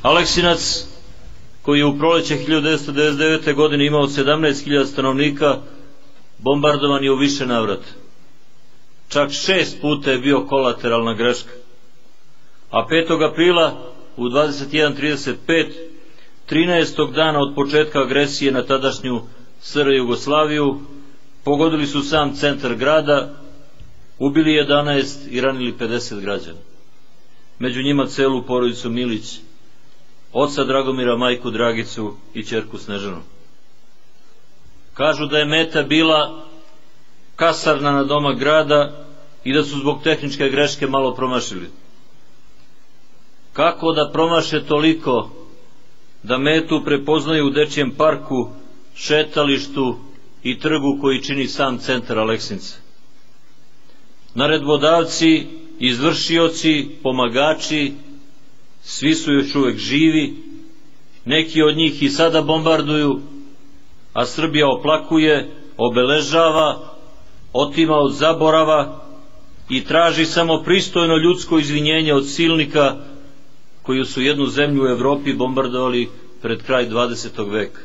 Aleksinac, koji je u proleće 1999. godine imao 17.000 stanovnika, bombardovan je u više navrata. Čak 6 puta je bio kolateralna greška. A 5. aprila u 21:35, 13. dana od početka agresije na tadašnju SR Jugoslaviju, pogodili su sam centar grada, ubili 11 i ranili 50 građana. Među njima celu porodicu Milić, oca Dragomira, majku Dragicu i ćerku Snežanu. Kažu da je meta bila kasarna na domak grada i da su zbog tehničke greške malo promašili. Kako da promaše toliko da metu prepoznaju u dečijem parku, šetalištu i trgu koji čini sam centar Aleksinca? Naredbodavci, izvršioci, pomagači, svi su još uvek živi, neki od njih i sada bombarduju, a Srbija oplakuje, obeležava, otima od zaborava i traži samo pristojno ljudsko izvinjenje od silnika koji su jednu zemlju u Evropi bombardovali pred kraj 20. veka.